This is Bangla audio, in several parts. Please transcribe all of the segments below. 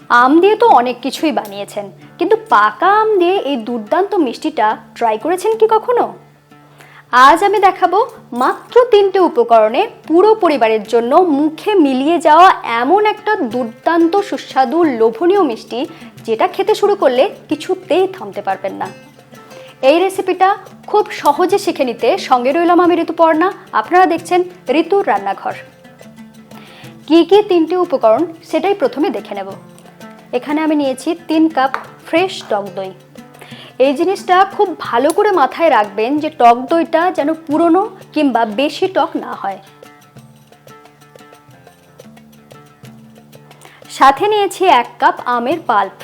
আম দিয়ে তো অনেক কিছুই বানিয়েছেন, কিন্তু পাকা আম দিয়ে এই দুর্দান্ত মিষ্টিটা ট্রাই করেছেন কি কখনো? আজ আমি দেখাবো মাত্র 3টে উপকরণে পুরো পরিবারের জন্য মুখে মিলিয়ে যাওয়া এমন একটা দুর্দান্ত সুস্বাদু লোভনীয় মিষ্টি, যেটা খেতে শুরু করলে কিছুতেই থামতে পারবেন না। এই রেসিপিটা খুব সহজে শিখে নিতে সঙ্গে রইলাম আমি ঋতুপর্ণা। আপনারা দেখছেন ঋতুর রান্নাঘর। কি কি 3টে উপকরণ সেটাই প্রথমে দেখে নেব। এখানে আমি নিয়েছি 3 কাপ ফ্রেশ টক দই। এই জিনিসটা খুব ভালো করে মাথায় রাখবেন যে টক দইটা যেন পুরনো কিংবা বেশি টক না হয়। সাথে নিয়েছি 1 কাপ আমের পাল্প।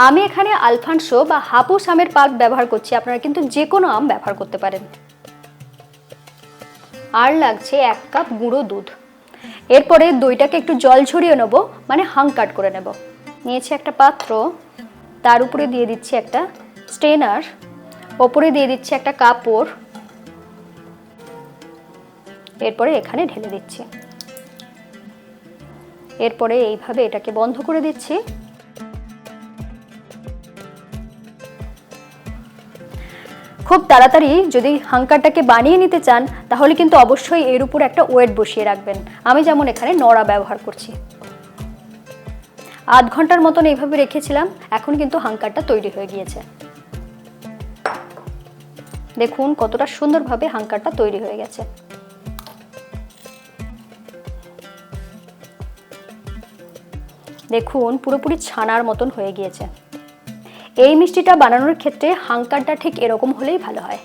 আমি এখানে আলফানসো বা হাপুস আমের পাল্প ব্যবহার করছি, আপনারা কিন্তু যে কোনো আম ব্যবহার করতে পারেন। আর লাগছে 1 কাপ গুঁড়ো দুধ। এরপরে দইটাকে একটু জল ঝরিয়ে নেব, মানে হাং কাট করে নেব। নিয়েছি একটা পাত্র, তার উপরে দিয়ে দিচ্ছি একটা স্ট্রেনার, ওপরে দিয়ে দিচ্ছি একটা কাপড়, এরপরে এখানে ঢেলে দিচ্ছি। এরপরে এইভাবে এটাকে বন্ধ করে দিচ্ছি। খুব তাড়াতাড়ি যদি হাঙ্কারটাকে বানিয়ে নিতে চান তাহলে কিন্তু অবশ্যই এর উপর একটা ওয়েট বসিয়ে রাখবেন। আমি যেমন এখানে নড়া ব্যবহার করছি। আধ ঘন্টার মতন এইভাবে রেখেছিলাম, এখন কিন্তু হাঙ্কারটা তৈরি হয়ে গিয়েছে। দেখুন কতটা সুন্দরভাবে হাঙ্কারটা তৈরি হয়ে গেছে। দেখুন পুরোপুরি ছানার মতন হয়ে গিয়েছে। এই মিষ্টিটা বানানোর ক্ষেত্রে হাঙ্কারটা ঠিক এরকম হলেই ভালো হয়।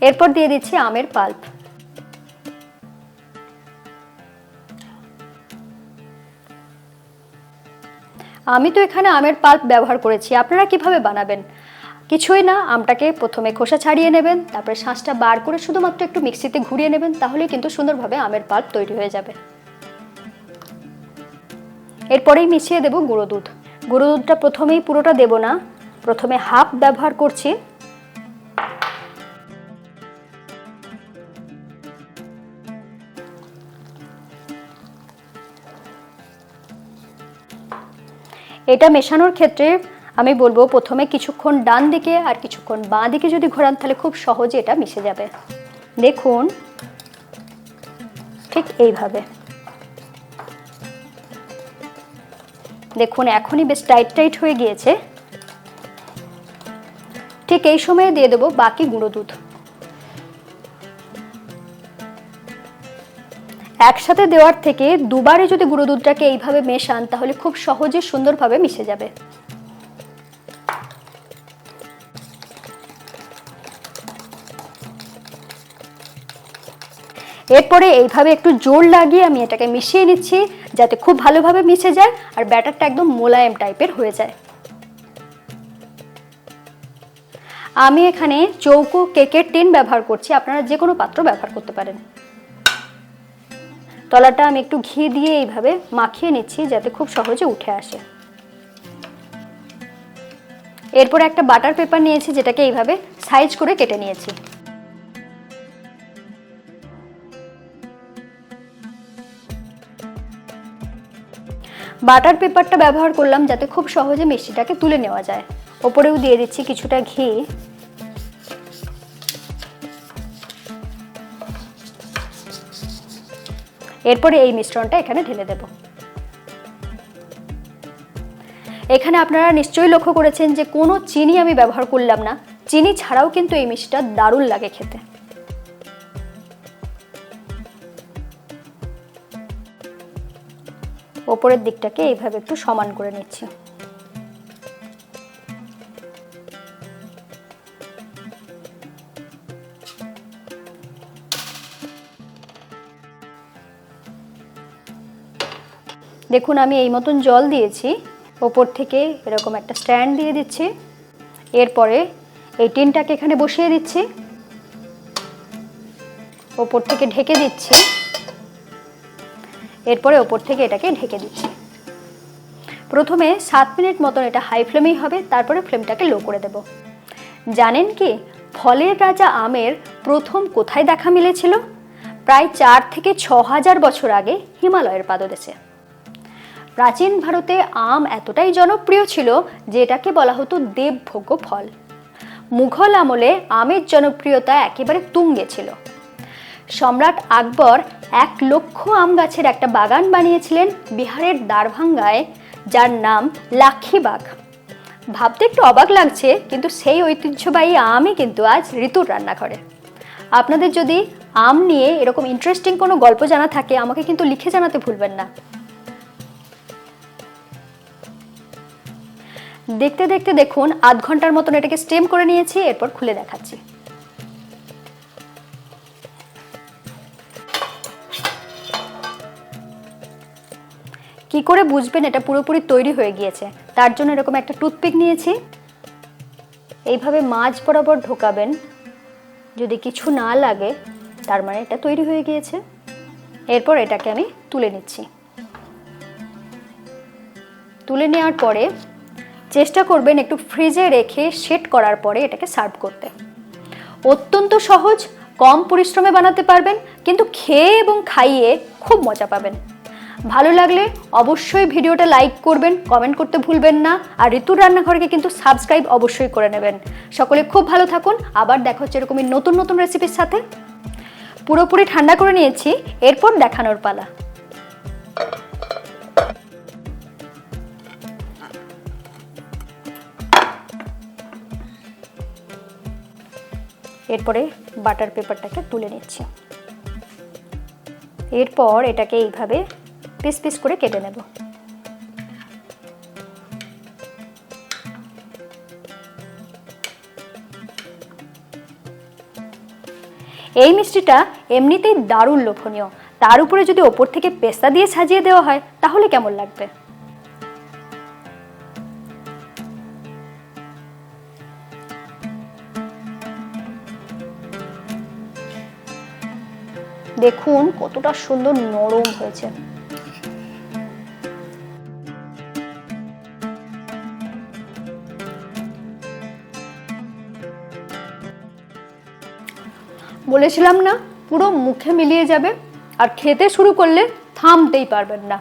এরপর দিয়ে দিচ্ছি আমের পাল্প। আমি তো এখানে আমের পাল্প ব্যবহার করেছি, আপনারা কিভাবে বানাবেন? কিছুই না, আমটাকে প্রথমে খোসা ছাড়িয়ে নেবেন, তারপরে শাঁসটা বার করে শুধুমাত্র একটু মিক্সিতে ঘুরিয়ে নেবেন, তাহলে কিন্তু সুন্দরভাবে আমের পাল্প তৈরি হয়ে যাবে। এরপরেই মিশিয়ে দেব গুঁড়ো দুধ। গুঁড়ো দুধটা প্রথমেই পুরোটা দেব না, প্রথমে হাফ ব্যবহার করছি। এটা মেশানোর ক্ষেত্রে আমি বলবো প্রথমে কিছুক্ষণ ডান দিকে আর কিছুক্ষণ বাঁ দিকে যদি ঘোরান তাহলে খুব সহজে এটা মিশে যাবে। দেখুন ঠিক এইভাবে। দেখুন এখনই বেশ টাইট টাইট হয়ে গিয়েছে। ঠিক এই সময়ে দিয়ে দেব বাকি গুঁড়ো দুধ। একসাথে দেওয়ার থেকে দুবারে যদি গুঁড়ো দুধটাকে এইভাবে মেশান তাহলে খুব সহজে সুন্দরভাবে মিশে যাবে। এরপরে এইভাবে একটু জোর লাগিয়ে আমি এটাকে মিশিয়ে নিচ্ছি, যাতে খুব ভালোভাবে মিশে যায় আর ব্যাটারটা একদম মোলায়েম টাইপের হয়ে যায়। আমি এখানে চৌকো কেকের টিন ব্যবহার করছি, আপনারা যে কোনো পাত্র ব্যবহার করতে পারেন। তলাটা আমি একটু ঘি দিয়ে এইভাবে মাখিয়ে নিচ্ছি যাতে খুব সহজে উঠে আসে। এরপর একটা বাটার পেপার নিয়েছি, যেটাকে এইভাবে সাইজ করে কেটে নিয়েছি। বাটার পেপারটা ব্যবহার করলাম যাতে খুব সহজে মিষ্টিটাকে তুলে নেওয়া যায়। ওপরেও দিয়ে দিচ্ছি কিছুটা ঘি। এরপরে এই মিশ্রণটা এখানে ঢেলে দেব। এখানে আপনারা নিশ্চয়ই লক্ষ্য করেছেন যে কোনো চিনি আমি ব্যবহার করলাম না। চিনি ছাড়াও কিন্তু এই মিষ্টিটা দারুণ লাগে খেতে। ওপরের দিকটাকে এইভাবে একটু সমান করে নিচ্ছি। দেখুন আমি এই মতন জল দিয়েছি, ওপর থেকে এরকম একটা স্ট্যান্ড দিয়ে দিচ্ছি। এরপরে এই টিনটাকে এখানে বসিয়ে দিচ্ছি, ওপর থেকে ঢেকে দিচ্ছি। এরপরে ওপর থেকে এটাকে ঢেকে দিচ্ছি। প্রথমে 7 মিনিট মতন এটা হাই ফ্লেমেই হবে, তারপরে ফ্লেমটাকে লো করে দেব। জানেন কি ফলের রাজা আমের প্রথম কোথায় দেখা মিলেছিল? প্রায় ৪ থেকে ৬,০০০ বছর আগে হিমালয়ের পাদদেশে। প্রাচীন ভারতে আম এতটাই জনপ্রিয় ছিল যে এটাকে বলা হতো দেবভোগ্য ফল। মুঘল আমলে আমের জনপ্রিয়তা একেবারে তুঙ্গে ছিল। সম্রাট আকবর ১,০০,০০০ আম গাছের একটা বাগান বানিয়েছিলেন বিহারের দারভাঙ্গায়, যার নাম লাক্ষীবাগ। ভাবতে একটু অবাক লাগছে, কিন্তু সেই ঐতিহ্যবাহী আমই কিন্তু আজ ঋতুর রান্নাঘরে। আপনাদের যদি আম নিয়ে এরকম ইন্টারেস্টিং কোনো গল্প জানা থাকে আমাকে কিন্তু লিখে জানাতে ভুলবেন না। দেখতে দেখতে দেখুন ০.৫ ঘন্টার মতন এটাকে স্টিম করে নিয়েছি, এরপর খুলে দেখাচ্ছি। কি করে বুঝবেন এটা পুরোপুরি তৈরি হয়ে গিয়েছে? তার জন্য এরকম একটা টুথপিক নিয়েছি, এইভাবে মাঝ বরাবর ঢোকাবেন। যদি কিছু না লাগে তার মানে এটা তৈরি হয়ে গিয়েছে। এরপর এটাকে আমি তুলে নিচ্ছি। তুলে নেওয়ার পরে চেষ্টা করবেন একটু ফ্রিজে রেখে সেট করার পরে এটাকে সার্ভ করতে। অত্যন্ত সহজ, কম পরিশ্রমে বানাতে পারবেন, কিন্তু খেয়ে এবং খাইয়ে খুব মজা পাবেন। ভালো লাগলে অবশ্যই ভিডিওটা লাইক করবেন, কমেন্ট করতে ভুলবেন না, আর ঋতুর রান্নাঘরকে কিন্তু সাবস্ক্রাইব অবশ্যই করে নেবেন। সকলে খুব ভালো থাকুন, আবার দেখা হচ্ছে এরকমই নতুন নতুন রেসিপির সাথে। পুরোপুরি ঠান্ডা করে নিয়েছি, এরপর দেখানোর পালা। এরপরে বাটার পেপারটাকে তুলে নিচ্ছি। এরপর এটাকে এইভাবে পিস পিস করে কেটে নেব। এই মিষ্টিটা এমনিতেই দারুণ লোভনীয়, তার উপরে যদি ওপর থেকে পেস্তা দিয়ে সাজিয়ে দেওয়া হয় তাহলে কেমন লাগবে। দেখুন কতটা সুন্দর নরম হয়েছে। বলেছিলাম না, পুরো মুখে মিলিয়ে যাবে, আর খেতে শুরু করলে থামতেই পারবেন না।